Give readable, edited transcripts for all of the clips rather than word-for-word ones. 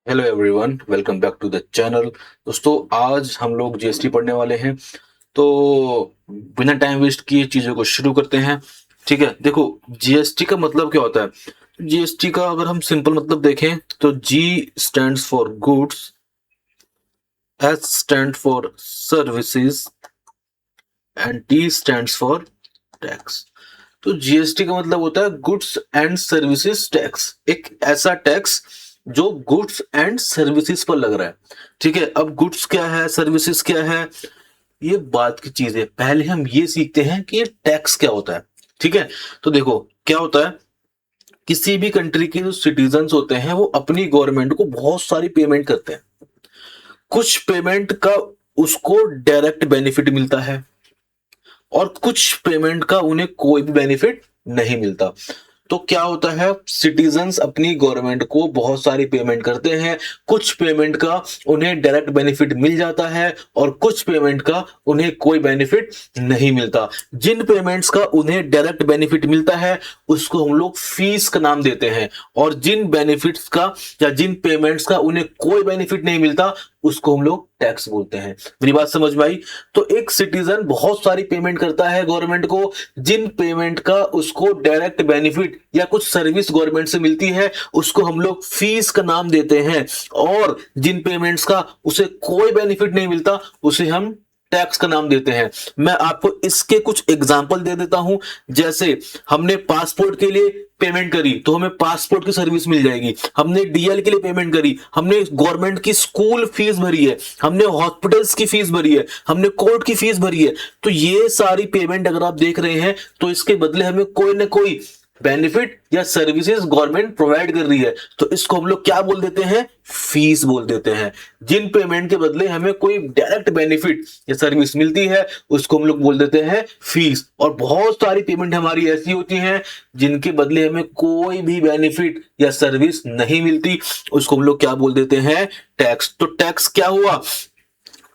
Hello everyone, welcome back to the channel. दोस्तों, आज हम लोग जीएसटी पढ़ने वाले हैं। तो बिना टाइम वेस्ट किए चीज़ों को शुरू करते हैं। ठीक है, देखो, जीएसटी का मतलब क्या होता है। जीएसटी का अगर हम सिंपल मतलब देखें तो जी stands for goods, S stand for services and T stands for tax. तो जीएसटी का मतलब होता है गुड्स एंड सर्विसेज टैक्स, एक ऐसा टैक्स जो गुड्स एंड सर्विसेज पर लग रहा है। ठीक है, अब गुड्स क्या है, सर्विसेज क्या है, ये बात की चीज है। पहले हम ये सीखते हैं कि ये टैक्स क्या होता है। ठीक है, तो देखो क्या होता है। किसी भी कंट्री के जो सिटीजन्स होते हैं वो अपनी गवर्नमेंट को बहुत सारी पेमेंट करते हैं। कुछ पेमेंट का उसको डायरेक्ट बेनिफिट मिलता है और कुछ पेमेंट का उन्हें कोई भी बेनिफिट नहीं मिलता। तो क्या होता है, सिटीजन्स अपनी गवर्नमेंट को बहुत सारी पेमेंट करते हैं। कुछ पेमेंट का उन्हें डायरेक्ट बेनिफिट मिल जाता है और कुछ पेमेंट का उन्हें कोई बेनिफिट नहीं मिलता। जिन पेमेंट्स का उन्हें डायरेक्ट बेनिफिट मिलता है उसको हम लोग फीस का नाम देते हैं, और जिन बेनिफिट्स का या जिन पेमेंट्स का उन्हें कोई बेनिफिट नहीं मिलता उसको हम लोग टैक्स बोलते हैं। मेरी बात समझ में आई? तो एक सिटीजन बहुत सारी पेमेंट करता है गवर्नमेंट को। जिन पेमेंट का उसको डायरेक्ट बेनिफिट या कुछ सर्विस गवर्नमेंट से मिलती है उसको हम लोग फीस का नाम देते हैं, और जिन पेमेंट्स का उसे कोई बेनिफिट नहीं मिलता उसे हम टैक्स का नाम देते हैं। मैं आपको इसके कुछ एग्जांपल दे देता हूं। जैसे हमने पासपोर्ट के लिए पेमेंट करी तो हमें पासपोर्ट की सर्विस मिल जाएगी। हमने डीएल के लिए पेमेंट करी, हमने गवर्नमेंट की स्कूल फीस भरी है, हमने हॉस्पिटल्स की फीस भरी है, हमने कोर्ट की फीस भरी है। तो ये सारी पेमेंट अगर आप देख रहे हैं तो इसके बदले हमें कोई ना कोई बेनिफिट या सर्विसेज गवर्नमेंट प्रोवाइड कर रही है। तो इसको हम लोग क्या बोल देते हैं, फीस बोल देते हैं। जिन पेमेंट के बदले हमें कोई डायरेक्ट बेनिफिट या सर्विस मिलती है उसको हम लोग बोल देते हैं फीस। और बहुत सारी पेमेंट हमारी ऐसी होती हैं जिनके बदले हमें कोई भी बेनिफिट या सर्विस नहीं मिलती, उसको हम लोग क्या बोल देते हैं, टैक्स। तो टैक्स क्या हुआ,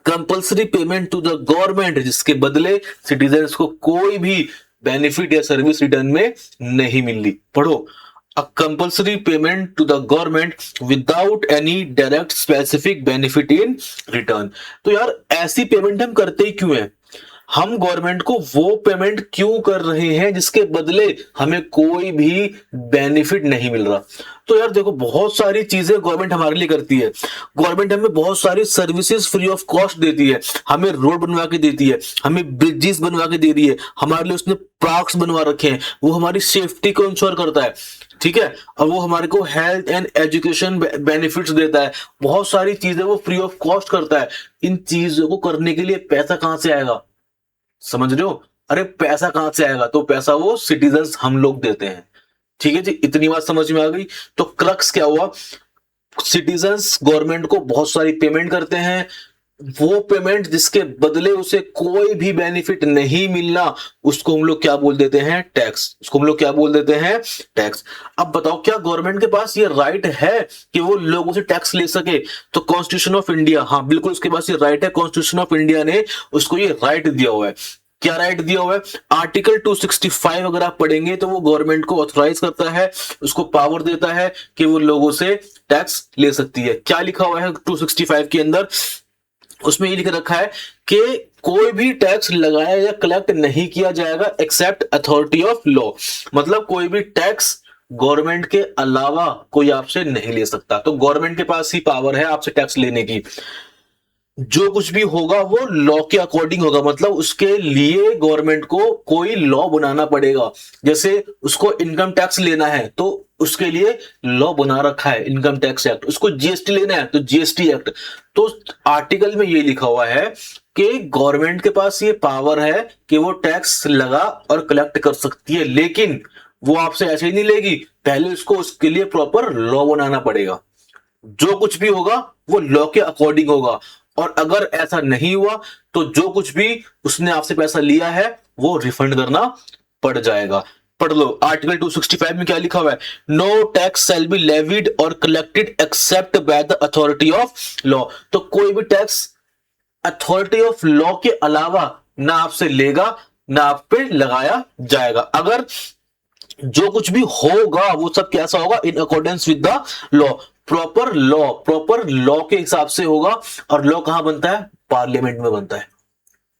compulsory payment to the government, जिसके बदले सिटीजन्स को कोई भी बेनिफिट या सर्विस रिटर्न में नहीं मिली। पढ़ो, a compulsory payment to the government without any direct specific benefit in return. तो यार ऐसी पेमेंट हम करते ही क्यों हैं, हम गवर्नमेंट को वो पेमेंट क्यों कर रहे हैं जिसके बदले हमें कोई भी बेनिफिट नहीं मिल रहा। तो यार देखो, बहुत सारी चीजें गवर्नमेंट हमारे लिए करती है। गवर्नमेंट हमें बहुत सारी सर्विसेज फ्री ऑफ कॉस्ट देती है। हमें रोड बनवा के देती है, हमें ब्रिजेस बनवा के दे रही है, हमारे लिए उसने पार्क्स बनवा रखे हैं, वो हमारी सेफ्टी को इंश्योर करता है। ठीक है, और वो हमारे को हेल्थ एंड एजुकेशन बेनिफिट्स देता है। बहुत सारी चीजें वो फ्री ऑफ कॉस्ट करता है। इन चीजों को करने के लिए पैसा कहां से आएगा, समझ रहे हो? अरे पैसा कहां से आएगा, तो पैसा वो सिटीजन्स हम लोग देते हैं। ठीक है जी, इतनी बात समझ में आ गई। तो क्रक्स क्या हुआ, सिटीजन्स गवर्नमेंट को बहुत सारी पेमेंट करते हैं, वो पेमेंट जिसके बदले उसे कोई भी बेनिफिट नहीं मिलना उसको हम लोग क्या बोल देते हैं, टैक्स। उसको हम लोग क्या बोल देते हैं, टैक्स। अब बताओ, क्या गवर्नमेंट के पास ये राइट है कि वो लोगों से टैक्स ले सके? तो कॉन्स्टिट्यूशन ऑफ इंडिया, हाँ बिल्कुल उसके पास ये राइट है। कॉन्स्टिट्यूशन ऑफ इंडिया ने उसको ये राइट दिया हुआ है। क्या राइट दिया हुआ है? आर्टिकल 265 अगर आप पढ़ेंगे तो वो गवर्नमेंट को ऑथराइज करता है, उसको पावर देता है कि वो लोगों से टैक्स ले सकती है। क्या लिखा हुआ है 265 के अंदर? उसमें ये लिख रखा है कि कोई भी टैक्स लगाया या कलेक्ट नहीं किया जाएगा एक्सेप्ट अथॉरिटी ऑफ लॉ। मतलब कोई भी टैक्स गवर्नमेंट के अलावा कोई आपसे नहीं ले सकता। तो गवर्नमेंट के पास ही पावर है आपसे टैक्स लेने की। जो कुछ भी होगा वो लॉ के अकॉर्डिंग होगा, मतलब उसके लिए गवर्नमेंट को कोई लॉ बनाना पड़ेगा। जैसे उसको इनकम टैक्स लेना है तो उसके लिए लॉ बना रखा है, इनकम टैक्स एक्ट। उसको जीएसटी लेना है तो जीएसटी एक्ट। तो आर्टिकल में ये लिखा हुआ है कि गवर्नमेंट के पास ये पावर है कि वो टैक्स लगा और कलेक्ट कर सकती है, लेकिन वो आपसे ऐसे ही नहीं लेगी, पहले उसको उसके लिए प्रॉपर लॉ बनाना पड़ेगा। जो कुछ भी होगा वो लॉ के अकॉर्डिंग होगा, और अगर ऐसा नहीं हुआ तो जो कुछ भी उसने आपसे पैसा लिया है वो रिफंड करना पड़ जाएगा। पढ़ लो, आर्टिकल 265 में क्या लिखा हुआ है, no tax shall be levied or collected except by the authority of law. तो कोई भी टैक्स अथॉरिटी ऑफ लॉ के अलावा ना आपसे लेगा ना आप पे लगाया जाएगा। अगर जो कुछ भी होगा वो सब कैसा होगा, in accordance with the law. Proper law के हिसाब से होगा। और लॉ कहां बनता है? पार्लियामेंट में बनता है।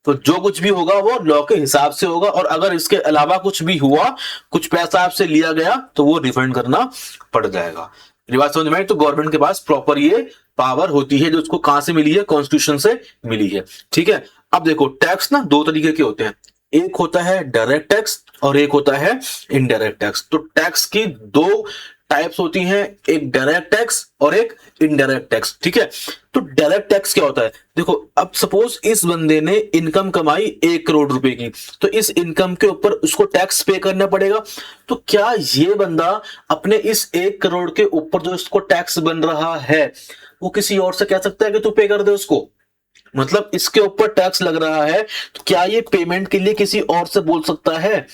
तो जो कुछ भी होगा वो लॉ के हिसाब से होगा, और अगर इसके अलावा कुछ भी हुआ, कुछ पैसा आपसे लिया गया, तो वो रिफंड करना पड़ जाएगा। ये बात समझ में आई? तो गवर्नमेंट के पास प्रॉपर ये पावर होती है, जो उसको कहां से मिली है? कॉन्स्टिट्यूशन से मिली है। ठीक है, अब देखो टैक्स ना दो तरीके के होते हैं, एक होता है डायरेक्ट टैक्स और एक होता है इनडायरेक्ट टैक्स। तो टैक्स की दो टाइप्स होती हैं, एक डायरेक्ट टैक्स और एक इनडायरेक्ट टैक्स। ठीक है, तो डायरेक्ट टैक्स क्या होता है? देखो, अब सपोज इस बंदे ने इनकम कमाई 1 करोड़ रुपए की, तो इस इनकम के ऊपर उसको टैक्स पे करना पड़ेगा। तो क्या ये बंदा अपने इस 1 करोड़ के ऊपर जो इसको टैक्स बन रहा है, वो किसी और से कह सकता है कि तू पे कर दे उसको? मतलब इसके ऊपर टैक्स लग रहा है, तो क्या ये पेमेंट के लिए किसी और से बोल सकता है?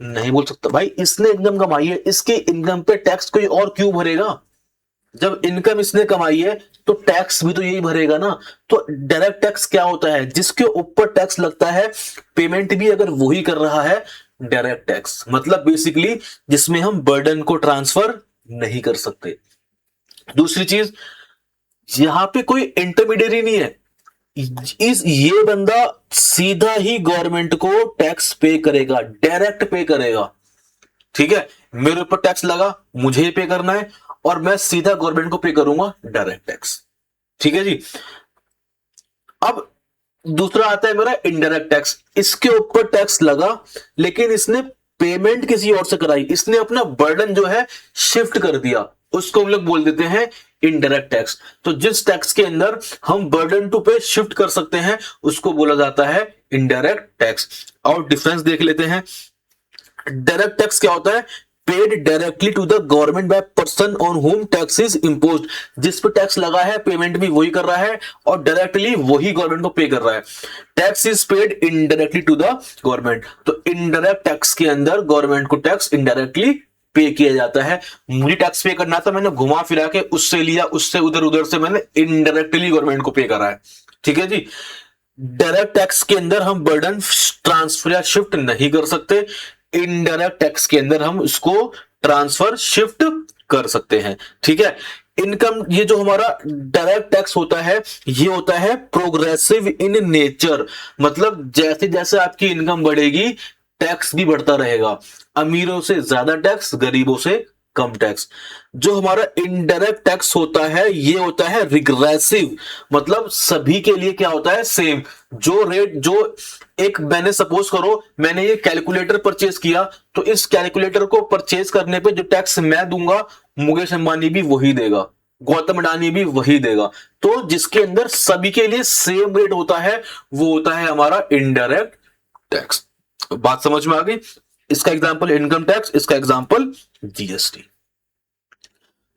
नहीं बोल सकता। भाई इसने इनकम कमाई है, इसके इनकम पे टैक्स कोई और क्यों भरेगा? जब इनकम इसने कमाई है तो टैक्स भी तो यही भरेगा ना। तो डायरेक्ट टैक्स क्या होता है? जिसके ऊपर टैक्स लगता है, पेमेंट भी अगर वही कर रहा है, डायरेक्ट टैक्स। मतलब बेसिकली जिसमें हम बर्डन को ट्रांसफर नहीं कर सकते। दूसरी चीज, यहां पे कोई इंटरमीडियरी नहीं है, ये बंदा सीधा ही गवर्नमेंट को टैक्स पे करेगा, डायरेक्ट पे करेगा। ठीक है, मेरे ऊपर टैक्स लगा, मुझे ही पे करना है, और मैं सीधा गवर्नमेंट को पे करूंगा डायरेक्ट टैक्स। ठीक है जी। अब दूसरा आता है मेरा इनडायरेक्ट टैक्स। इसके ऊपर टैक्स लगा, लेकिन इसने पेमेंट किसी और से कराई, इसने अपना बर्डन जो है शिफ्ट कर दिया, उसको हम लोग बोल देते हैं इनडायरेक्ट टैक्स। तो जिस टैक्स के अंदर हम बर्डन टू पे शिफ्ट कर सकते हैं, उसको बोला जाता है इनडायरेक्ट टैक्स। और डिफरेंस देख लेते हैं। डायरेक्ट टैक्स क्या होता है? Paid directly to the government by person on whom tax is imposed. जिस पे टैक्स लगा है, पेमेंट भी वही कर रहा है और डायरेक्टली वही गवर्नमेंट को पे कर रहा है। Tax is paid indirectly to the government. तो इनडायरेक्ट टैक्स के अंदर गवर्नमेंट को टैक्स इनडायरेक्टली पे किया जाता है। मुझे टैक्स पे करना था, मैंने घुमा फिरा के उससे लिया, उससे उधर उधर से मैंने इनडायरेक्टली गवर्नमेंट को पे करा है। ठीक है जी। डायरेक्ट टैक्स के अंदर हम बर्डन ट्रांसफर या शिफ्ट नहीं कर सकते, इनडायरेक्ट टैक्स के अंदर हम इसको ट्रांसफर शिफ्ट कर सकते हैं। ठीक है। इनकम, ये जो हमारा डायरेक्ट टैक्स होता है, ये होता है प्रोग्रेसिव इन नेचर। मतलब जैसे जैसे आपकी इनकम बढ़ेगी, टैक्स भी बढ़ता रहेगा। अमीरों से ज्यादा टैक्स, गरीबों से कम टैक्स। जो हमारा इनडायरेक्ट टैक्स होता है, ये होता है रिग्रेसिव। मतलब सभी के लिए क्या होता है? सेम। जो रेट, जो एक, मैंने सपोज करो मैंने ये कैलकुलेटर परचेज किया, तो इस कैलकुलेटर को परचेज करने पे जो टैक्स मैं दूंगा, मुकेश अंबानी भी वही देगा, गौतम अडानी भी वही देगा। तो जिसके अंदर सभी के लिए सेम रेट होता है, वो होता है हमारा इनडायरेक्ट टैक्स। बात समझ में आ गई? इसका एग्जांपल इनकम टैक्स, इसका एग्जांपल जीएसटी।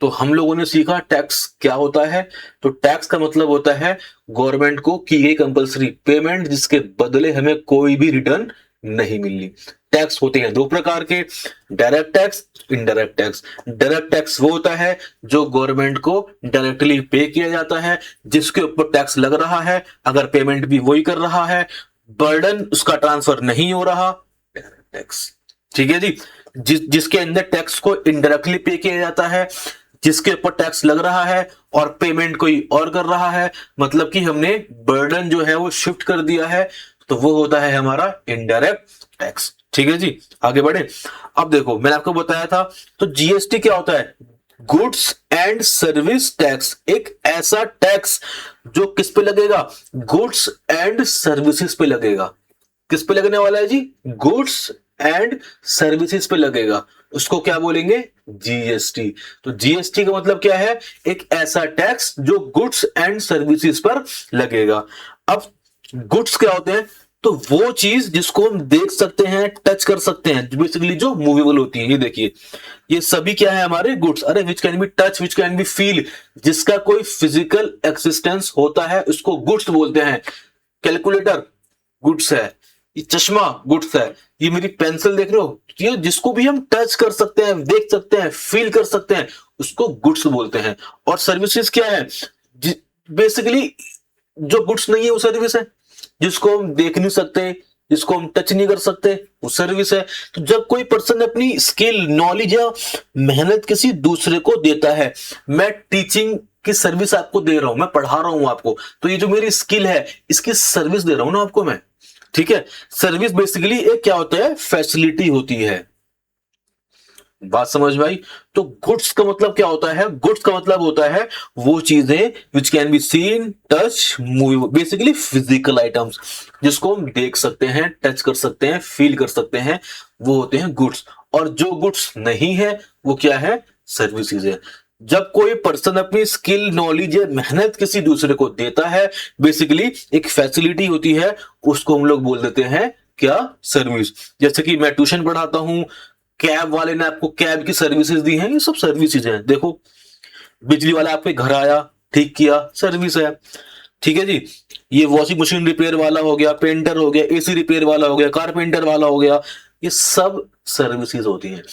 तो हम लोगों ने सीखा टैक्स क्या होता है। तो टैक्स का मतलब होता है गवर्नमेंट को की गई कंपलसरी पेमेंट, जिसके बदले हमें कोई भी रिटर्न नहीं मिलनी। टैक्स होते हैं दो प्रकार के, direct tax, indirect tax. Direct tax वो होता है जो गवर्नमेंट को डायरेक्टली पे किया जाता है, जिसके ऊपर टैक्स लग रहा है, अगर पेमेंट भी वही कर रहा है, बर्डन उसका ट्रांसफर नहीं हो रहा, डायरेक्ट टैक्स। ठीक है जी। जिसके अंदर टैक्स को इनडायरेक्टली पे किया जाता है, जिसके ऊपर टैक्स लग रहा है और पेमेंट कोई और कर रहा है, मतलब कि हमने बर्डन जो है वो शिफ्ट कर दिया है, तो वो होता है हमारा इनडायरेक्ट टैक्स। ठीक है जी। आगे बढ़े। अब देखो, मैंने आपको बताया था, तो जीएसटी क्या होता है? Goods and service tax. एक ऐसा टैक्स जो किस पे लगेगा? गुड्स एंड सर्विसेज पे लगेगा। किस पे लगने वाला है जी? गुड्स एंड सर्विसेज पे लगेगा। उसको क्या बोलेंगे? जीएसटी। तो जीएसटी का मतलब क्या है? एक ऐसा टैक्स जो गुड्स एंड सर्विसेज पर लगेगा। अब गुड्स क्या होते हैं? तो वो चीज जिसको हम देख सकते हैं, टच कर सकते हैं, बेसिकली जो मूवेबल होती है। ये देखिए, ये सभी क्या है हमारे? गुड्स। अरे which can be touch, which can be feel, जिसका कोई फिजिकल एक्सिस्टेंस होता है, उसको गुड्स बोलते हैं। कैलकुलेटर गुड्स है, ये चश्मा गुड्स है, ये मेरी पेंसिल देख रहे हो, ये जिसको भी हम टच कर सकते हैं, देख सकते हैं, फील कर सकते हैं, उसको गुड्स बोलते हैं। और सर्विसेज क्या है? बेसिकली जो गुड्स नहीं है वो सर्विस है, जिसको हम देख नहीं सकते, जिसको हम टच नहीं कर सकते, वो सर्विस है। तो जब कोई पर्सन अपनी स्किल, नॉलेज या मेहनत किसी दूसरे को देता है, मैं टीचिंग की सर्विस आपको दे रहा हूं, मैं पढ़ा रहा हूं आपको, तो ये जो मेरी स्किल है इसकी सर्विस दे रहा हूं ना आपको मैं, ठीक है। सर्विस बेसिकली एक क्या होता है, फैसिलिटी होती है। बात समझ में आई। तो गुड्स का मतलब क्या होता है, गुड्स का मतलब होता है वो चीजें which can be seen, touch, move, basically physical items, जिसको हम देख सकते हैं, टच कर सकते हैं, फील कर सकते हैं, वो होते हैं गुड्स। और जो गुड्स नहीं है वो क्या है, सर्विसेज है। जब कोई पर्सन अपनी स्किल, नॉलेज या मेहनत किसी दूसरे को देता है, बेसिकली एक फैसिलिटी होती है, उसको हम लोग बोल देते हैं क्या, सर्विस। जैसे कि मैं ट्यूशन पढ़ाता हूं, कैब वाले ने आपको कैब की सर्विसेज दी हैं, ये सब सर्विसेज हैं। देखो, बिजली वाला आपके घर आया, ठीक किया, सर्विस है, ठीक है जी। ये वॉशिंग मशीन रिपेयर वाला हो गया, पेंटर हो गया, एसी रिपेयर वाला हो गया, कारपेंटर वाला हो गया, ये सब सर्विसेज होती हैं।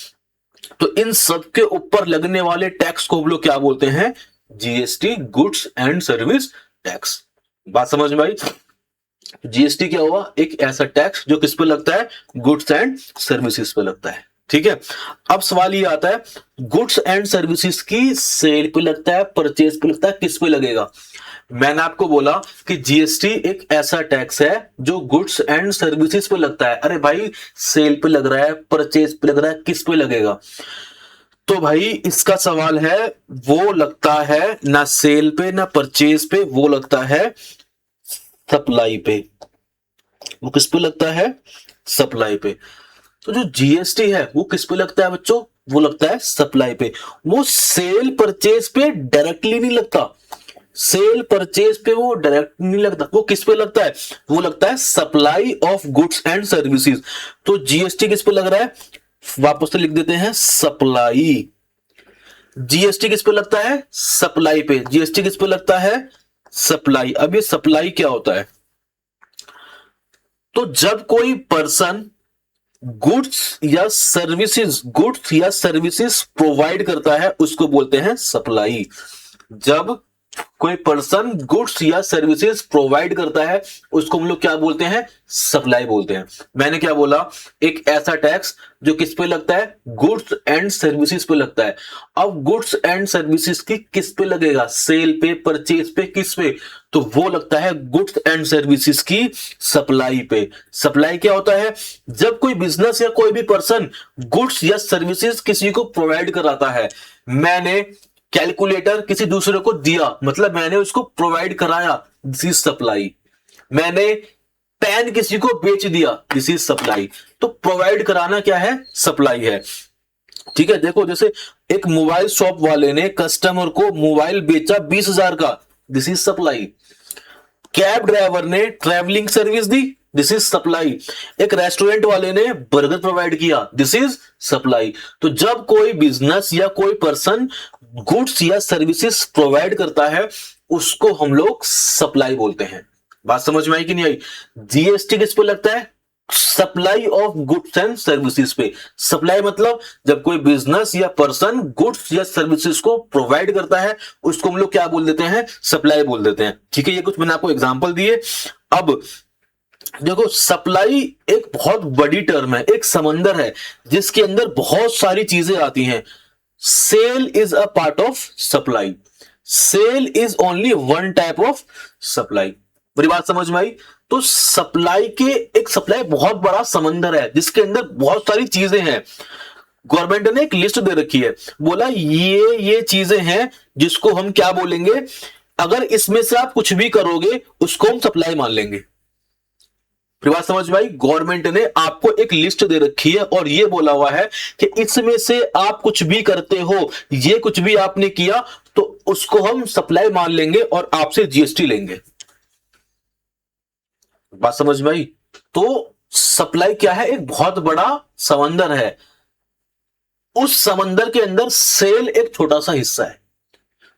तो इन सब के ऊपर लगने वाले टैक्स को हम लोग क्या बोलते हैं, GST, goods and service tax. बात समझ में आई। जीएसटी क्या हुआ, एक ऐसा टैक्स जो किस पे लगता है, गुड्स एंड सर्विसेज पे लगता है, ठीक है। अब सवाल ये आता है, गुड्स एंड सर्विसेज की सेल पे लगता है, परचेज पे लगता है, किस पे लगेगा। मैंने आपको बोला कि जीएसटी एक ऐसा टैक्स है जो गुड्स एंड सर्विसेज पे लगता है। अरे भाई, सेल पे लग रहा है, परचेज पे लग रहा है, किस पे लगेगा। तो भाई इसका सवाल है, वो लगता है ना सेल पे ना परचेज पे, वो लगता है सप्लाई पे। वो किस पे लगता है, सप्लाई पे। तो जो जीएसटी है वो किस पे लगता है बच्चों, वो लगता है सप्लाई पे। वो सेल परचेज पे डायरेक्टली नहीं लगता, सेल परचेज पे वो डायरेक्ट नहीं लगता, वो किस पे लगता है, वो लगता है supply of goods and services. तो जीएसटी किस पे लग रहा है, वापस से लिख देते हैं, सप्लाई। जीएसटी किस पे लगता है, सप्लाई पे। जीएसटी किस पे लगता है, सप्लाई। अब ये सप्लाई क्या होता है, तो जब कोई पर्सन गुड्स या सर्विसेज प्रोवाइड करता है, उसको बोलते हैं सप्लाई। जब कोई पर्सन गुड्स या सर्विसेज प्रोवाइड करता है, उसको हम लोग क्या बोलते हैं, सप्लाई बोलते हैं। मैंने क्या बोला, एक ऐसा टैक्स जो किस पे लगता है, गुड्स एंड सर्विसेज पे लगता है। अब गुड्स एंड सर्विसेज की किस पे लगेगा, सेल पे, परचेज पे, किस पे, तो वो लगता है गुड्स एंड सर्विसेज की सप्लाई पे। सप्लाई क्या होता है, जब कोई बिजनेस या कोई भी पर्सन गुड्स या सर्विसेज किसी को प्रोवाइड कराता है। मैंने कैलकुलेटर किसी दूसरे को दिया, मतलब मैंने उसको प्रोवाइड कराया, दिस इज सप्लाई। मैंने पेन किसी को बेच दिया, दिस इज सप्लाई। तो प्रोवाइड कराना क्या है, सप्लाई है, ठीक है। देखो, जैसे एक मोबाइल शॉप वाले ने कस्टमर को मोबाइल बेचा 20,000 का, this is supply. Cab driver ने ट्रैवलिंग सर्विस दी, दिस इज सप्लाई। एक रेस्टोरेंट वाले ने बर्गर प्रोवाइड किया, दिस इज सप्लाई। तो जब कोई बिजनेस या कोई पर्सन गुड्स या सर्विसेज प्रोवाइड करता है, उसको हम लोग सप्लाई बोलते हैं। बात समझ में आई कि नहीं आई। जीएसटी किस पे लगता है, supply of goods and services पे। सप्लाई मतलब जब कोई बिजनेस या पर्सन गुड्स या सर्विसेज को प्रोवाइड करता है, उसको हम लोग क्या बोल देते हैं, सप्लाई बोल देते हैं, ठीक है। ये कुछ मैंने आपको एग्जांपल दिए। अब देखो, सप्लाई एक बहुत बड़ी टर्म है, एक समंदर है जिसके अंदर बहुत सारी चीजें आती हैं। Sale is a part of supply, sale is only one type of supply. मेरी बात समझ में आई। तो सप्लाई के, एक सप्लाई बहुत बड़ा समंदर है जिसके अंदर बहुत सारी चीजें हैं। गवर्नमेंट ने एक लिस्ट दे रखी है, बोला ये चीजें हैं जिसको हम क्या बोलेंगे, अगर इसमें से आप कुछ भी करोगे उसको हम सप्लाई मान लेंगे। फिर बात समझ में आई। गवर्नमेंट ने आपको एक लिस्ट दे रखी है और ये बोला हुआ है कि इसमें से आप कुछ भी करते हो, ये कुछ भी आपने किया तो उसको हम सप्लाई मान लेंगे और आपसे जीएसटी लेंगे। बात समझ में आई। तो सप्लाई क्या है, एक बहुत बड़ा समंदर है। उस समंदर के अंदर सेल एक छोटा सा हिस्सा है।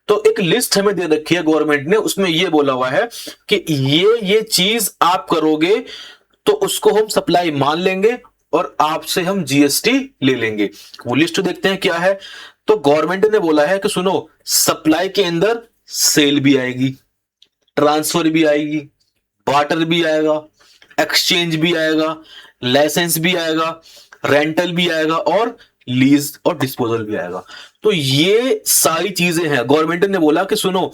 तो एक लिस्ट हमें दे रखी है गवर्नमेंट ने, उसमें यह बोला हुआ है कि ये चीज आप करोगे तो उसको हम सप्लाई मान लेंगे और आपसे हम जीएसटी ले लेंगे। वो लिस्ट देखते हैं क्या है। तो गवर्नमेंट ने बोला है कि सुनो, सप्लाई के अंदर सेल भी आएगी, ट्रांसफर भी आएगी, बार्टर भी आएगा, एक्सचेंज भी आएगा, लाइसेंस भी आएगा, रेंटल भी आएगा और लीज और डिस्पोजल भी आएगा। तो ये सारी चीजें हैं, गवर्नमेंट ने बोला कि सुनो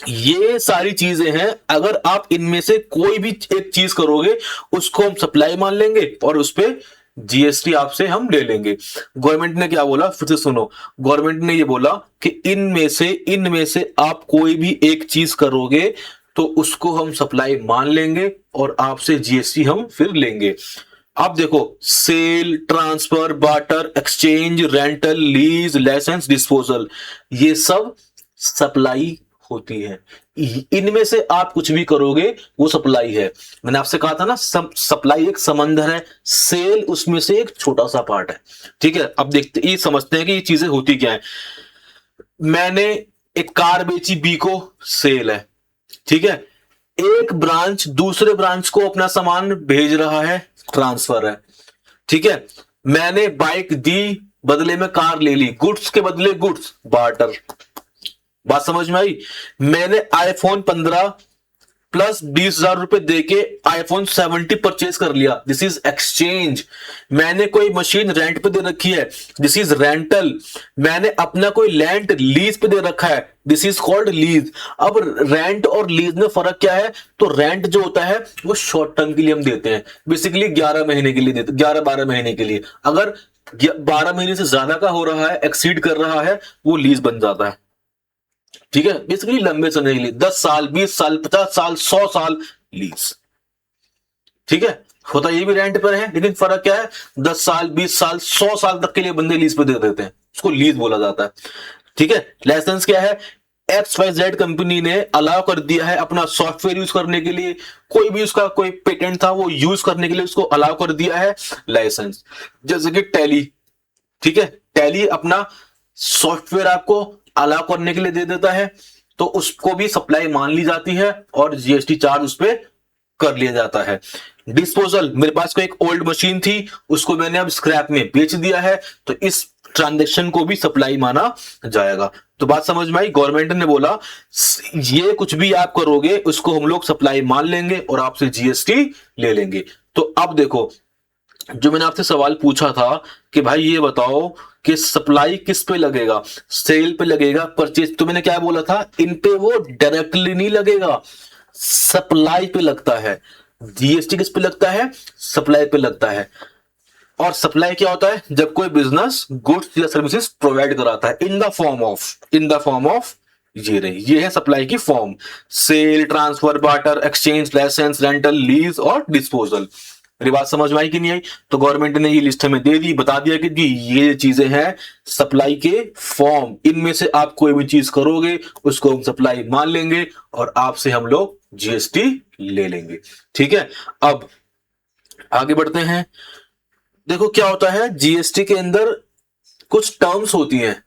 ये सारी चीजें हैं, अगर आप इनमें से कोई भी एक चीज करोगे उसको हम सप्लाई मान लेंगे और उस पर जीएसटी आपसे हम ले लेंगे। गवर्नमेंट ने क्या बोला, फिर से सुनो, गवर्नमेंट ने ये बोला कि इनमें से आप कोई भी एक चीज करोगे तो उसको हम सप्लाई मान लेंगे और आपसे जीएसटी हम फिर लेंगे। आप देखो, sale, transfer, barter, exchange, rental, lease, license, disposal, ये सब सप्लाई होती है। इनमें से आप कुछ भी करोगे वो सप्लाई है। मैंने आपसे कहा था ना, सप्लाई एक समंदर है, सेल उसमें से एक छोटा सा पार्ट है। ठीक है, अब देखते ये समझते हैं कि ये चीजें होती क्या है। मैंने एक कार बेची, बी को, सेल है। ठीक है, एक ब्रांच दूसरे ब्रांच को अपना सामान भेज रहा है, ट्रांसफर है। ठीक है, मैंने बाइक दी, बदले में कार ले ली, गुड्स के बदले गुड्स, बार्टर। बात समझ में आई। मैंने आईफोन 15 प्लस 20,000 रुपए देके आईफोन 70 परचेज कर लिया, दिस इज एक्सचेंज। मैंने कोई मशीन रेंट पे दे रखी है, दिस इज रेंटल। मैंने अपना कोई लैंड लीज पे दे रखा है, दिस इज कॉल्ड लीज। अब रेंट और लीज में फर्क क्या है, तो रेंट जो होता है वो शॉर्ट टर्म के लिए हम देते हैं, बेसिकली 11 महीने के लिए देते, 11-12 महीने के लिए। अगर 12 महीने से ज्यादा का हो रहा है, एक्सीड कर रहा है, वो लीज बन जाता है। ठीक है, बेसिकली लंबे समय के लिए 10 साल, 20 साल, 50 साल, 100 साल लीज। ठीक है, होता ये भी रेंट पर है, लेकिन फर्क क्या है, 10 साल, 20 साल, 100 साल तक के लिए बंदे लीज पे दे देते हैं, उसको लीज बोला जाता है। ठीक है, लाइसेंस क्या है, XYZ कंपनी ने अलाउ कर दिया है अपना सॉफ्टवेयर यूज करने के लिए, कोई भी उसका कोई पेटेंट था वो यूज करने के लिए उसको अलाउ कर दिया है, लाइसेंस। जैसे कि टैली, ठीक है, टैली अपना सॉफ्टवेयर आपको अलाउ करने के लिए दे देता है, तो उसको भी सप्लाई मान ली जाती है और जीएसटी चार्ज उस पर कर लिया जाता है। डिस्पोजल, मेरे पास कोई एक ओल्ड मशीन थी, उसको मैंने अब स्क्रैप में बेच दिया है, तो इस ट्रांजैक्शन को भी सप्लाई माना जाएगा। तो बात समझ में आई। गवर्नमेंट ने बोला ये कुछ भी आप करोगे उसको हम लोग सप्लाई मान लेंगे और आपसे जीएसटी ले लेंगे। तो अब देखो, जो मैंने आपसे सवाल पूछा था कि भाई ये बताओ कि सप्लाई किस पे लगेगा, सेल पे लगेगा, परचेज, तो मैंने क्या बोला था, इन पे वो डायरेक्टली नहीं लगेगा, सप्लाई पे लगता है। जीएसटी किस पे लगता है, सप्लाई पे लगता है। और सप्लाई क्या होता है, जब कोई बिजनेस गुड्स या सर्विसेज प्रोवाइड कराता है इन द फॉर्म ऑफ ये है सप्लाई की form, sale, transfer, barter, exchange, license, rental, lease और डिस्पोजल। मेरी बात समझ में आई कि नहीं आई। तो गवर्नमेंट ने ये लिस्ट हमें दे दी, बता दिया कि ये चीजें हैं सप्लाई के फॉर्म, इनमें से आप कोई भी चीज करोगे उसको हम सप्लाई मान लेंगे और आपसे हम लोग जीएसटी ले लेंगे। ठीक है, अब आगे बढ़ते हैं। देखो क्या होता है, जीएसटी के अंदर कुछ टर्म्स होती हैं।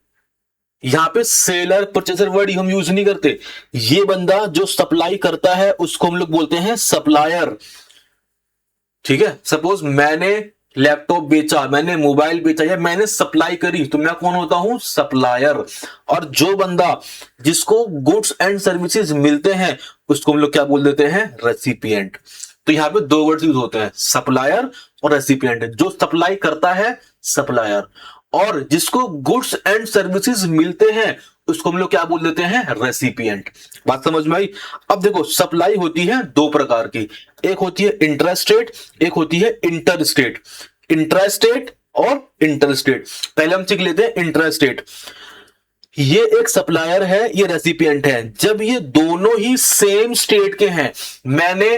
यहां पे सेलर परचेसर वर्ड हम यूज नहीं करते। ये बंदा जो सप्लाई करता है उसको हम लोग बोलते हैं सप्लायर। ठीक है, सपोज मैंने लैपटॉप बेचा, मैंने मोबाइल बेचा या मैंने सप्लाई करी, तो मैं कौन होता हूं, सप्लायर। और जो बंदा जिसको गुड्स एंड सर्विसेज मिलते हैं उसको हम लोग क्या बोल देते हैं, रेसिपिएंट। तो यहां पे दो वर्ड्स यूज होते हैं, सप्लायर और रेसिपिएंट। जो सप्लाई करता है सप्लायर, और जिसको गुड्स एंड सर्विसेज मिलते हैं उसको हम लोग क्या बोल देते हैं, रेसिपिएंट। बात समझ में आई। अब देखो, सप्लाई होती है दो प्रकार की, एक होती है इंट्रास्टेट, एक होती है इंटरस्टेट। इंट्रास्टेट और इंटरस्टेट, पहले हम सीख लेते हैं इंट्रास्टेट। ये एक सप्लायर है, ये रेसिपिएंट है। जब ये दोनों ही सेम स्टेट के हैं, मैंने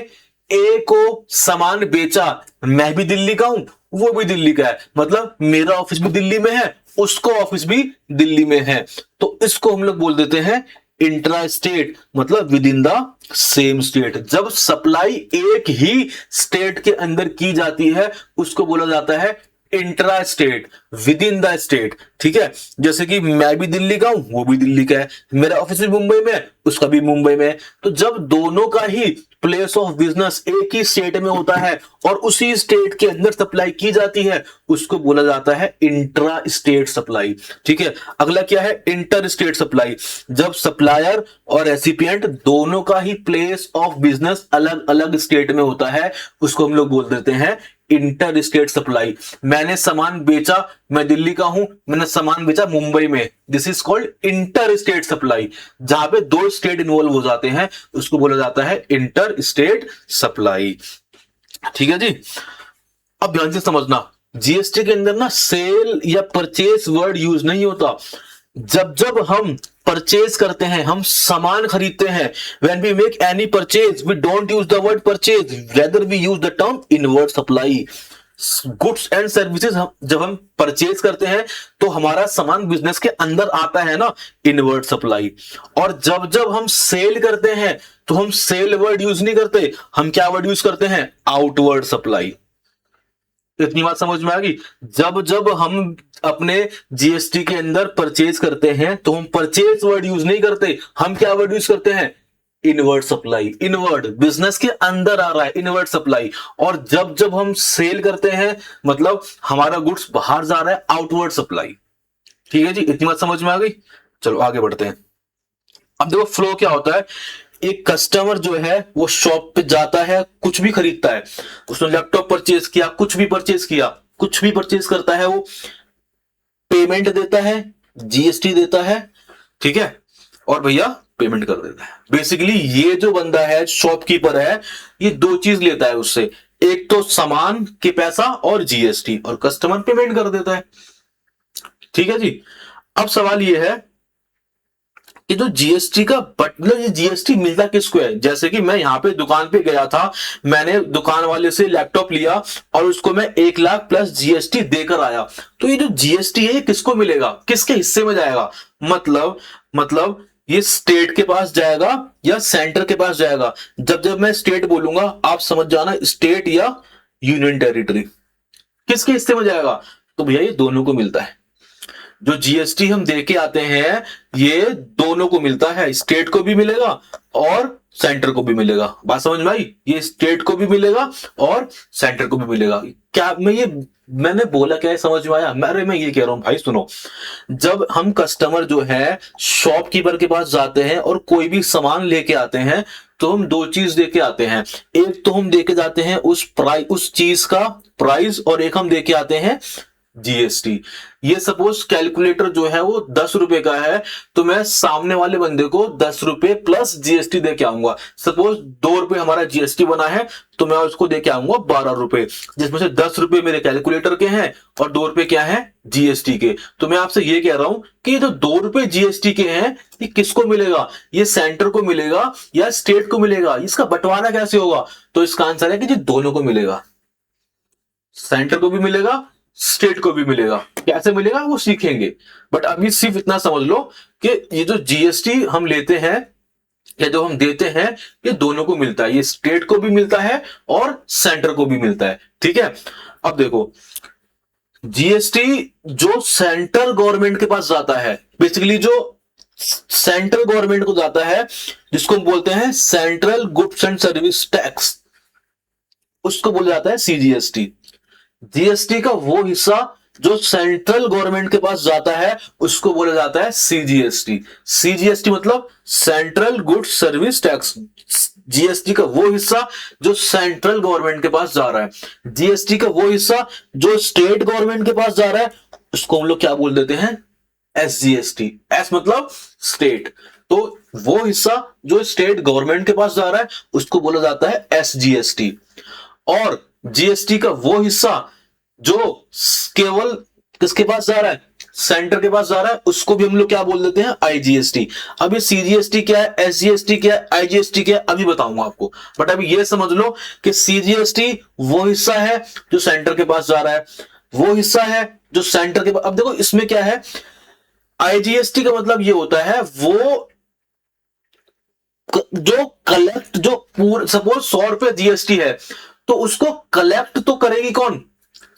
ए को सामान बेचा, मैं भी दिल्ली का हूं, वो भी दिल्ली का है, मतलब मेरा ऑफिस भी दिल्ली में है, उसको ऑफिस भी दिल्ली में है, तो इसको हम लोग बोल देते हैं इंट्रा स्टेट, मतलब with in the same state. जब सप्लाई एक ही स्टेट के अंदर की जाती है उसको बोला जाता है intra state, with in the state, ठीक है। जैसे कि मैं भी दिल्ली का हूं, वो भी दिल्ली का है, मेरा ऑफिस भी मुंबई में है, उसका भी मुंबई में है। तो जब दोनों का ही प्लेस ऑफ बिजनेस एक ही स्टेट में होता है और उसी स्टेट के अंदर सप्लाई की जाती है, उसको बोला जाता है इंट्रा स्टेट सप्लाई, ठीक है। अगला क्या है, इंटर स्टेट सप्लाई। जब सप्लायर और रेसिपिएंट दोनों का ही प्लेस ऑफ बिजनेस अलग अलग स्टेट में होता है, उसको हम लोग बोल देते हैं इंटर स्टेट सप्लाई। मैंने सामान बेचा, मैं दिल्ली का हूं, मैंने सामान बेचा मुंबई में, this is called inter state supply. जहां पे दो स्टेट इन्वॉल्व हो जाते हैं, उसको बोला जाता है इंटर स्टेट सप्लाई, ठीक है जी। अब ध्यान से समझना, जीएसटी के अंदर ना सेल या परचेस वर्ड यूज नहीं होता। जब जब हम परचेज करते हैं, हम सामान खरीदते हैं, when we make any purchase we don't use the word purchase, rather we use the term inward supply. Goods and services जब हम परचेज करते हैं तो हमारा सामान बिजनेस के अंदर आता है ना, इनवर्ड सप्लाई। और जब जब हम सेल करते हैं तो हम सेल वर्ड यूज नहीं करते, हम क्या वर्ड यूज करते हैं, आउटवर्ड सप्लाई। इतनी बात समझ में आ गई। जब जब हम अपने जीएसटी के अंदर परचेज करते हैं तो हम परचेज वर्ड यूज नहीं करते, हम क्या वर्ड यूज करते हैं, इनवर्ड सप्लाई। इनवर्ड बिजनेस के अंदर आ रहा है, इनवर्ड सप्लाई। और जब जब हम सेल करते हैं मतलब हमारा गुड्स बाहर जा रहा है, आउटवर्ड सप्लाई, ठीक है जी। इतनी बात समझ में आ गई। चलो आगे बढ़ते हैं। अब देखो फ्लो क्या होता है। एक कस्टमर जो है वो शॉप पे जाता है, कुछ भी खरीदता है, उसने लैपटॉप परचेज किया, कुछ भी परचेज किया, कुछ भी परचेज करता है, वो पेमेंट देता है, जीएसटी देता है, ठीक है, और भैया पेमेंट कर देता है। बेसिकली ये जो बंदा है, शॉपकीपर है, ये दो चीज लेता है उससे, एक तो सामान के पैसा और जीएसटी, और कस्टमर पेमेंट कर देता है, ठीक है जी। अब सवाल ये है कि जो जीएसटी का मतलब ये जीएसटी मिलता किसको है। जैसे कि मैं यहां पे दुकान पे गया था, मैंने दुकान वाले से लैपटॉप लिया और उसको मैं 1 लाख प्लस जीएसटी देकर आया, तो ये जो जीएसटी है ये किसको मिलेगा, किसके हिस्से में जाएगा, मतलब ये स्टेट के पास जाएगा या सेंटर के पास जाएगा। जब जब मैं स्टेट बोलूंगा आप समझ जाना, स्टेट या यूनियन टेरिटरी, किसके हिस्से में जाएगा, तो भैया ये दोनों को मिलता है। जो जीएसटी हम दे के आते हैं ये दोनों को मिलता है, स्टेट को भी मिलेगा और सेंटर को भी मिलेगा। बात समझ में आई, ये स्टेट को भी मिलेगा और सेंटर को भी मिलेगा। क्या मैंने बोला क्या है, समझ में आया। मैं ये कह रहा हूं भाई सुनो, जब हम कस्टमर जो है शॉपकीपर के पास जाते हैं और कोई भी सामान लेके आते हैं तो हम दो चीज देके आते हैं। एक तो हम देके जाते हैं उस चीज का प्राइस, और एक हम देके आते हैं जीएसटी। ये सपोज कैलकुलेटर जो है वो 10 रुपए का है, तो मैं सामने वाले बंदे को 10 रुपए प्लस जीएसटी दे के आऊंगा। सपोज 2 रुपए हमारा जीएसटी बना है तो मैं उसको दे के आऊंगा 12 रुपए, जिसमें से 10 रुपए मेरे कैलकुलेटर के हैं और 2 रुपए क्या है, जीएसटी के। तो मैं आपसे ये कह रहा हूं कि ये जो 2 रुपए जीएसटी के हैं ये किसको मिलेगा, ये सेंटर को मिलेगा या स्टेट को मिलेगा, इसका बंटवारा कैसे होगा, तो इसका आंसर है कि ये दोनों को मिलेगा, सेंटर को भी मिलेगा, स्टेट को भी मिलेगा। कैसे मिलेगा वो सीखेंगे, बट अभी सिर्फ इतना समझ लो कि ये जो जीएसटी हम लेते हैं या जो हम देते हैं ये दोनों को मिलता है, ये स्टेट को भी मिलता है और सेंटर को भी मिलता है, ठीक है। अब देखो जीएसटी जो सेंट्रल गवर्नमेंट के पास जाता है, बेसिकली जो सेंट्रल गवर्नमेंट को जाता है, जिसको हम बोलते हैं central goods and service tax, उसको बोला जाता है सीजीएसटी। जीएसटी का वो हिस्सा जो सेंट्रल गवर्नमेंट के पास जाता है उसको बोला जाता है सीजीएसटी। सीजीएसटी मतलब central goods service tax. GST का वो हिस्सा जो सेंट्रल गवर्नमेंट के पास जा रहा है, जीएसटी का वो हिस्सा जो स्टेट गवर्नमेंट के पास जा रहा है, उसको हम लोग क्या बोल देते हैं, एसजीएसटी। एस मतलब स्टेट, तो वो हिस्सा जो स्टेट गवर्नमेंट के पास जा रहा है उसको बोला जाता है एसजीएसटी। और जीएसटी का वो हिस्सा जो केवल किसके पास जा रहा है, सेंटर के पास जा रहा है, उसको भी हम लोग क्या बोल देते हैं, आईजीएसटी। अभी सीजीएसटी क्या है, एसजीएसटी क्या है, आईजीएसटी क्या है, अभी बताऊंगा आपको, बट अभी ये समझ लो कि सीजीएसटी वो हिस्सा है जो सेंटर के पास जा रहा है, वो हिस्सा है जो सेंटर के पास। अब देखो इसमें क्या है, आईजीएसटी का मतलब ये होता है वो जो कलेक्ट, जो पूरे सपोज 100 रुपए जीएसटी है तो उसको कलेक्ट तो करेगी कौन,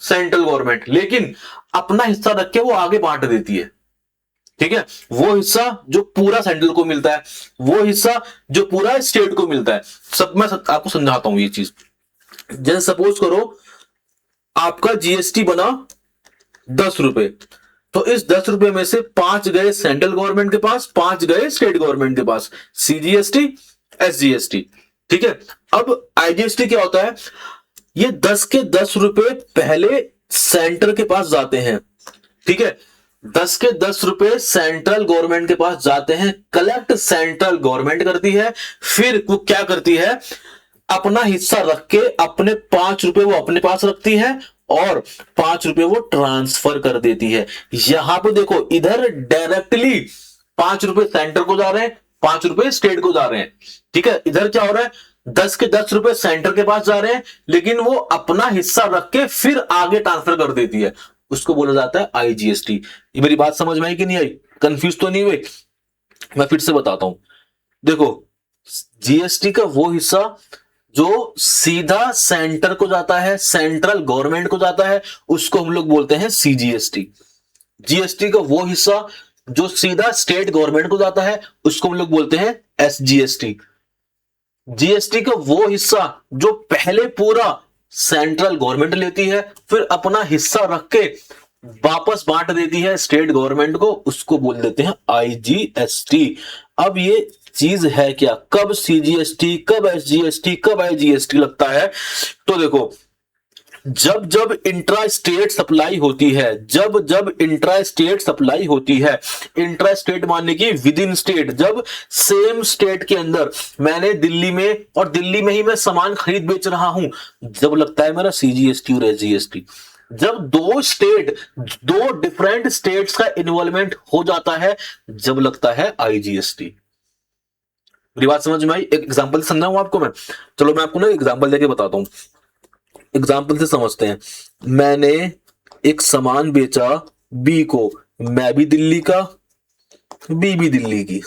सेंट्रल गवर्नमेंट, लेकिन अपना हिस्सा रख के वो आगे बांट देती है। ठीक है, वो हिस्सा जो पूरा सेंट्रल को मिलता है, वो हिस्सा जो पूरा स्टेट को मिलता है। मैं आपको समझाता हूं ये चीज। जैसे सपोज करो आपका जीएसटी बना 10 रुपए, तो इस 10 रुपए में से 5 गए सेंट्रल गवर्नमेंट के पास, 5 गए स्टेट गवर्नमेंट के पास, सीजीएसटी, एसजीएसटी। ठीक है, अब आईजीएसटी क्या होता है, ये 10 के 10 रुपए पहले सेंटर के पास जाते हैं। ठीक है, 10 के 10 रुपए सेंट्रल गवर्नमेंट के पास जाते हैं, कलेक्ट सेंट्रल गवर्नमेंट करती है, फिर वो क्या करती है, अपना हिस्सा रख के अपने 5 रुपए वो अपने पास रखती है और 5 रुपए वो ट्रांसफर कर देती है। यहां पे देखो, इधर डायरेक्टली 5 रुपए सेंटर को जा रहे हैं, 5 रुपए स्टेट को जा रहे हैं। ठीक है, इधर क्या हो रहा है, 10 के 10 रुपए सेंटर के पास जा रहे हैं, लेकिन वो अपना हिस्सा रख के फिर आगे ट्रांसफर कर देती है, उसको बोला जाता है आईजीएसटी। ये मेरी बात समझ में आई कि नहीं आई, कंफ्यूज तो नहीं हुए? मैं फिर से बताता हूं। देखो, जीएसटी का वो हिस्सा जो सीधा सेंटर को जाता है, सेंट्रल गवर्नमेंट को जाता है, उसको हम लोग बोलते हैं सीजीएसटी। जीएसटी का वो हिस्सा जो सीधा स्टेट गवर्नमेंट को जाता है, उसको हम लोग बोलते हैं एसजीएसटी। जीएसटी का वो हिस्सा जो पहले पूरा सेंट्रल गवर्नमेंट लेती है, फिर अपना हिस्सा रख के वापस बांट देती है स्टेट गवर्नमेंट को, उसको बोल देते हैं आईजीएसटी। अब ये चीज है क्या, कब सीजीएसटी, कब एसजीएसटी, कब आईजीएसटी लगता है? तो देखो, जब जब इंट्रा स्टेट सप्लाई होती है, जब जब इंट्रा स्टेट सप्लाई होती है, इंट्रा स्टेट मानने की विद इन स्टेट, जब सेम स्टेट के अंदर मैंने दिल्ली में और दिल्ली में ही मैं सामान खरीद बेच रहा हूं, जब लगता है मेरा सीजीएसटी और एसजीएसटी। जब दो डिफरेंट स्टेट्स का इन्वॉल्वमेंट हो जाता है, जब लगता है आईजीएसटी। मेरी बात समझ में आई? एक एग्जांपल समझाऊं आपको मैं? चलो मैं आपको ना एग्जांपल देके बताता हूं, एग्जाम्पल से समझते हैं। मैंने एक सामान बेचा बी को, मैं भी दिल्ली का, बी भी दिल्ली की।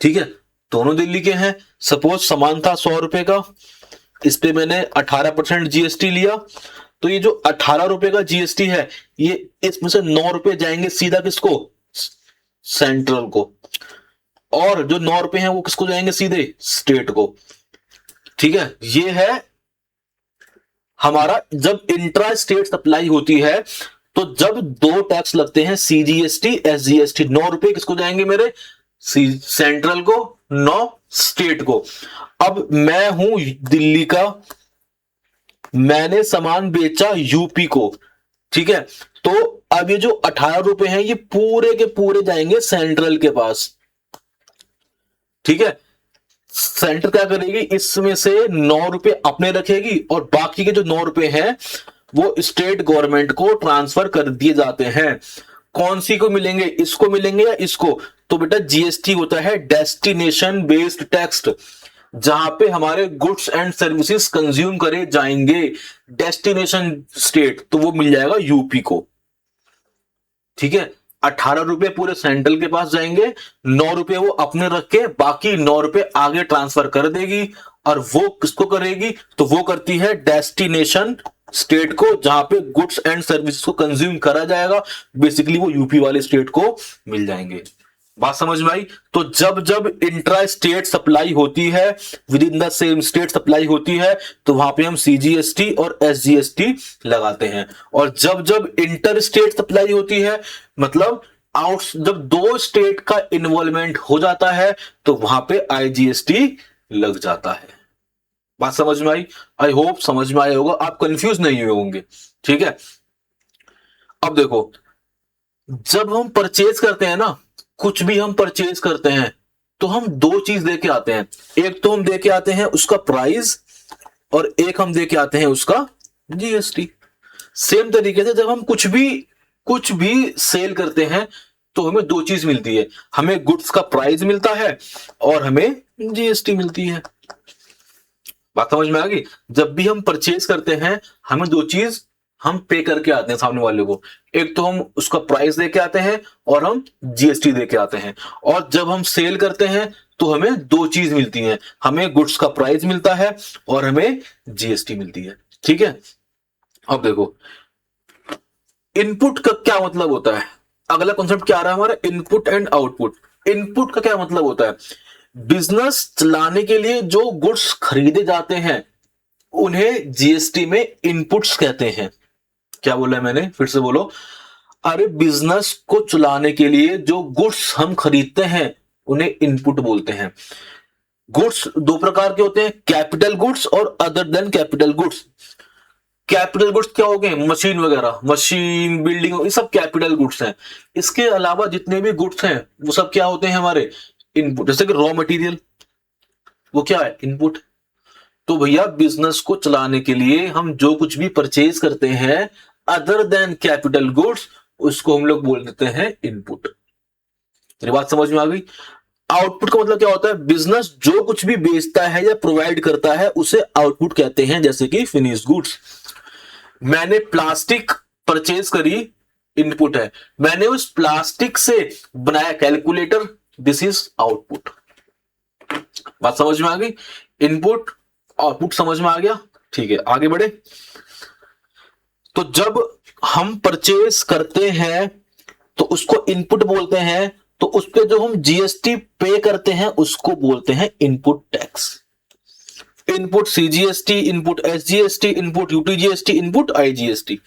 ठीक है, दोनों दिल्ली के हैं। सपोज सामान था 100 रुपए का, इस पे मैंने 18% जीएसटी लिया, तो ये जो 18 रुपए का जीएसटी है, ये इसमें से 9 रुपए जाएंगे सीधा किसको, सेंट्रल को, और जो 9 रुपए हैं वो किसको जाएंगे, सीधे स्टेट को। ठीक है, ये है हमारा जब इंट्रा स्टेट सप्लाई होती है, तो जब दो टैक्स लगते हैं, सीजीएसटी, एसजीएसटी, 9 रुपए किसको जाएंगे मेरे, सेंट्रल को, 9 स्टेट को। अब मैं हूं दिल्ली का, मैंने सामान बेचा यूपी को। ठीक है, तो अब ये जो 18 रुपए हैं, ये पूरे के पूरे जाएंगे सेंट्रल के पास। ठीक है, सेंटर क्या करेगी, इसमें से 9 रुपए अपने रखेगी और बाकी के जो 9 रुपए हैं वो स्टेट गवर्नमेंट को ट्रांसफर कर दिए जाते हैं। कौन सी को मिलेंगे, इसको मिलेंगे या इसको? तो बेटा जीएसटी होता है डेस्टिनेशन बेस्ड टैक्स, जहां पे हमारे गुड्स एंड सर्विसेज कंज्यूम करे जाएंगे। डेस्टिनेशन स्टेट तो वो मिल जाएगा यूपी को। ठीक है, 18 रुपए पूरे सेंट्रल के पास जाएंगे, 9 रुपए वो अपने रख के बाकी 9 रुपए आगे ट्रांसफर कर देगी, और वो किसको करेगी, तो वो करती है डेस्टिनेशन स्टेट को, जहां पे गुड्स एंड सर्विसेज को कंज्यूम करा जाएगा। बेसिकली वो यूपी वाले स्टेट को मिल जाएंगे। बात समझ में आई? तो जब जब इंट्रा स्टेट सप्लाई होती है, with in the same state supply होती है, तो वहां पे हम सीजीएसटी और एसजीएसटी लगाते हैं। और जब जब इंटर स्टेट सप्लाई होती है, मतलब जब दो स्टेट का इन्वॉल्वमेंट हो जाता है, तो वहां पे आईजीएसटी लग जाता है। बात समझ में आई? आई होप समझ में आया होगा, आप कंफ्यूज नहीं हुए होंगे। ठीक है, अब देखो, जब हम परचेज करते हैं ना, कुछ भी हम परचेज करते हैं, तो हम दो चीज देके आते हैं। एक तो हम देके आते हैं उसका प्राइस, और एक हम देके आते हैं उसका जीएसटी। सेम तरीके से जब हम कुछ भी सेल करते हैं, तो हमें दो चीज मिलती है, हमें गुड्स का प्राइस मिलता है और हमें जीएसटी मिलती है। बात समझ में आ गई? जब भी हम परचेज करते हैं, हमें दो चीज हम पे करके आते हैं सामने वाले को। एक तो हम उसका प्राइस देके आते हैं और हम जीएसटी देके आते हैं। और जब हम सेल करते हैं, तो हमें दो चीज मिलती हैं, हमें गुड्स का प्राइस मिलता है और हमें जीएसटी मिलती है। ठीक है, अब देखो इनपुट का क्या मतलब होता है, अगला कॉन्सेप्ट क्या आ रहा है हमारा, इनपुट एंड आउटपुट। इनपुट का क्या मतलब होता है, बिजनेस चलाने के लिए जो गुड्स खरीदे जाते हैं उन्हें जीएसटी में इनपुट्स कहते हैं। क्या बोला है मैंने, फिर से बोलो। अरे बिजनेस को चलाने के लिए जो गुड्स हम खरीदते हैं उन्हें इनपुट बोलते हैं। गुड्स दो प्रकार के होते हैं, कैपिटल गुड्स और other than capital goods. Capital goods क्या हो गए, मशीन वगैरह, मशीन, बिल्डिंग, ये सब कैपिटल गुड्स हैं। इसके अलावा जितने भी गुड्स हैं वो सब क्या होते हैं हमारे इनपुट। जैसे कि रॉ मटेरियल, वो क्या है, इनपुट। तो भैया बिजनेस को चलाने के लिए हम जो कुछ भी परचेज करते हैं अदर देन कैपिटल गुड्स, उसको हम लोग बोल देते हैं इनपुट। मेरी बात समझ में आ गई। आउटपुट का मतलब क्या होता है, बिजनेस जो कुछ भी बेचता है या प्रोवाइड करता है उसे आउटपुट कहते हैं। जैसे कि फिनिश गुड्स, मैंने प्लास्टिक परचेज करी, इनपुट है। मैंने उस प्लास्टिक से बनाया कैलकुलेटर, दिस इज आउटपुट। बात समझ में आ गई, इनपुट आउटपुट समझ में आ गया। ठीक है, आगे बढ़े। तो जब हम परचेज करते हैं तो उसको इनपुट बोलते हैं, तो उस पे जो हम जीएसटी पे करते हैं उसको बोलते हैं input tax. Input CGST, input SGST, input UTGST, input IGST.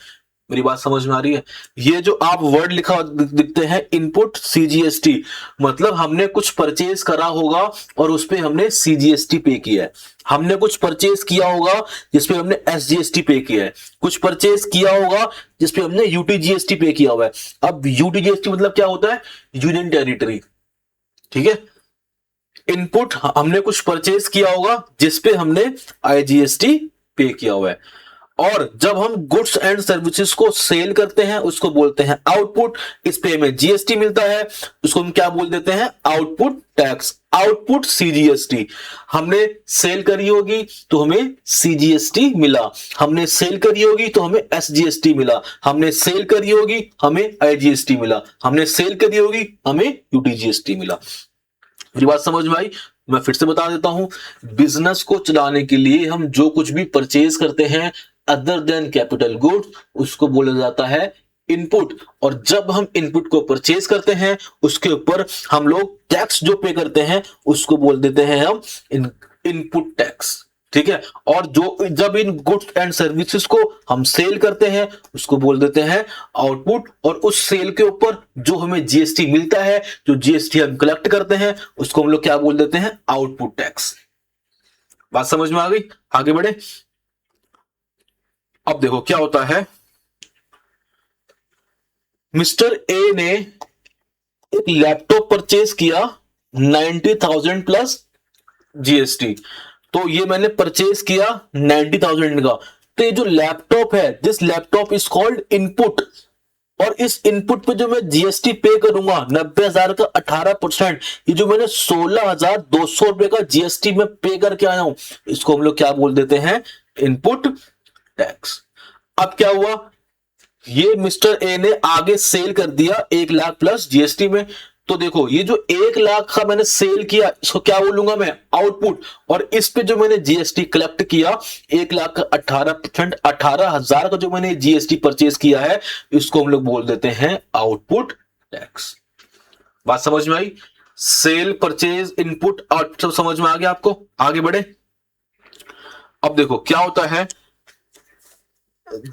मेरी बात समझ में आ रही है। ये जो आप वर्ड लिखा दिखते हैं इनपुट सीजीएसटी, मतलब हमने कुछ परचेज करा होगा और उस पे हमने सीजीएसटी पे किया है। हमने कुछ परचेज किया होगा जिसपे हमने एसजीएसटी पे किया है। कुछ परचेज किया होगा जिसपे हमने यूटीजीएसटी पे किया हुआ है। अब यूटीजीएसटी मतलब क्या होता है, यूनियन टेरिटरी। ठीक है, इनपुट हमने कुछ परचेज किया होगा जिसपे हमने आईजीएसटी पे किया हुआ है। और जब हम गुड्स एंड सर्विसेज को सेल करते हैं उसको बोलते हैं आउटपुट। इस पे हमें जीएसटी मिलता है, उसको हम क्या बोल देते हैं, आउटपुट टैक्स, आउटपुट सीजीएसटी। हमने सेल करी होगी तो हमें सीजीएसटी मिला, हमने सेल करी होगी तो हमें एसजीएसटी मिला, हमने सेल करी होगी हमें आईजीएसटी मिला, हमने सेल करी होगी हमें यूटीजीएसटी मिला। मेरी बात समझ में आई। मैं फिर से बता देता हूं, बिजनेस को चलाने के लिए हम जो कुछ भी परचेज करते हैं अदर देन कैपिटल गुड्स उसको बोला जाता है इनपुट। और जब हम इनपुट को परचेज करते हैं उसके ऊपर हम लोग टैक्स जो पे करते हैं उसको बोल देते हैं हम इनपुट टैक्स। ठीक है, और जो जब इन गुड्स एंड सर्विसेज को हम सेल करते हैं उसको बोल देते हैं आउटपुट। और उस सेल के ऊपर जो हमें जीएसटी मिलता है, जो जीएसटी हम कलेक्ट करते हैं उसको हम लोग क्या बोल देते हैं, आउटपुट टैक्स। बात समझ में आ गई, आगे बढ़े। अब देखो क्या होता है, मिस्टर ए ने एक लैपटॉप परचेज किया 90,000 प्लस जीएसटी। तो ये मैंने परचेज किया 90,000 का। तो ये जो लैपटॉप है, this laptop is called input. और इस इनपुट पे जो मैं जीएसटी पे करूंगा 90,000 का 18%, ये जो मैंने 16,200 रुपए का जीएसटी में पे करके आया हूं इसको हम लोग क्या बोल देते हैं, इनपुट टैक्स। अब क्या हुआ, ये मिस्टर ए ने आगे सेल कर दिया 1 लाख प्लस जीएसटी में। तो देखो ये जो 1 लाख का मैंने सेल किया इसको क्या बोलूंगा मैं, आउटपुट। और इस पे जो मैंने जीएसटी कलेक्ट किया 1 लाख का 18%, 18,000 का जो मैंने जीएसटी परचेज किया है इसको हम लोग बोल देते हैं आउटपुट टैक्स। बात समझ में आई, सेल, परचेज, इनपुट, आउटपुट सब समझ में आ गया आपको, आगे बढ़े। अब देखो क्या होता है,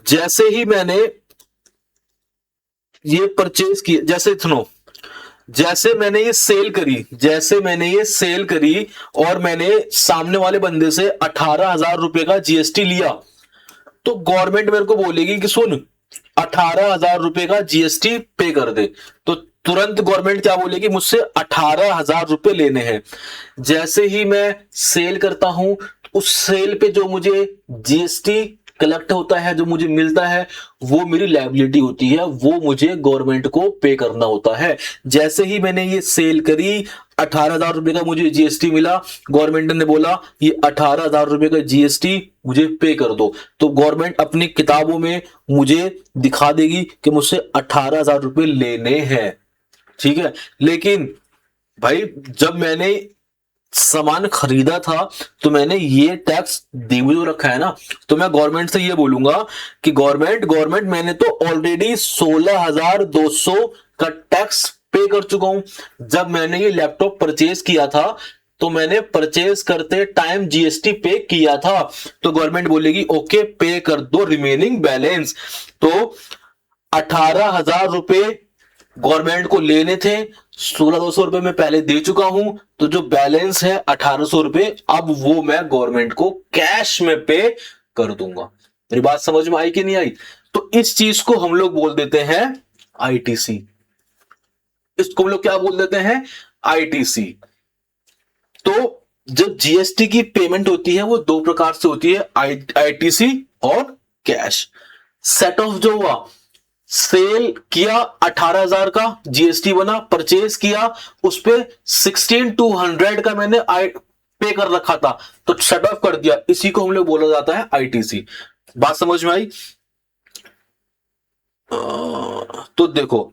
जैसे ही मैंने ये परचेज किया, जैसे सुनो, जैसे मैंने ये सेल करी, जैसे मैंने ये सेल करी और मैंने सामने वाले बंदे से 18,000 रुपए का जीएसटी लिया, तो गवर्नमेंट मेरे को बोलेगी कि सुन 18,000 रुपए का जीएसटी पे कर दे। तो तुरंत गवर्नमेंट क्या बोलेगी, मुझसे 18,000 रुपए लेने हैं। जैसे ही मैं सेल करता हूं उस सेल पे जो मुझे जीएसटी कलेक्ट होता है, जो मुझे मिलता है, वो मेरी लायबिलिटी होती है, वो मुझे गवर्नमेंट को पे करना होता है। जैसे ही मैंने ये सेल करी 18,000 रुपए का मुझे जीएसटी मिला, गवर्नमेंट ने बोला ये 18,000 रुपए का जीएसटी मुझे पे कर दो, तो गवर्नमेंट अपनी किताबों में मुझे दिखा देगी कि मुझसे 18,000 रुपए लेने हैं। ठीक है, लेकिन भाई जब मैंने सामान खरीदा था तो मैंने ये टैक्स दे भी तो रखा है ना। तो मैं गवर्नमेंट से ये बोलूंगा कि गवर्नमेंट मैंने तो ऑलरेडी 16,200 का टैक्स पे कर चुका हूं। जब मैंने ये लैपटॉप परचेज किया था तो मैंने परचेज करते टाइम जीएसटी पे किया था। तो गवर्नमेंट बोलेगी ओके पे कर दो रिमेनिंग बैलेंस। तो 18,000 रुपए गवर्नमेंट को लेने थे, 16,200 रुपए मैं पहले दे चुका हूं। तो जो बैलेंस है 1,800 रुपए, अब वो मैं गवर्नमेंट को कैश में पे कर दूंगा। मेरी बात समझ में आई कि नहीं आई? तो इस चीज को हम लोग बोल देते हैं आईटीसी। इसको हम लोग क्या बोल देते हैं? आईटीसी। तो जब जीएसटी की पेमेंट होती है वो दो प्रकार से होती है, आईटीसी और कैश। सेट ऑफ जो हुआ, सेल किया 18,000 का, जीएसटी बना, परचेज किया, उस पे 16,200 का मैंने पे कर रखा था तो सेट ऑफ कर दिया, इसी को हम लोग बोला जाता है आईटीसी। बात समझ में आई? तो देखो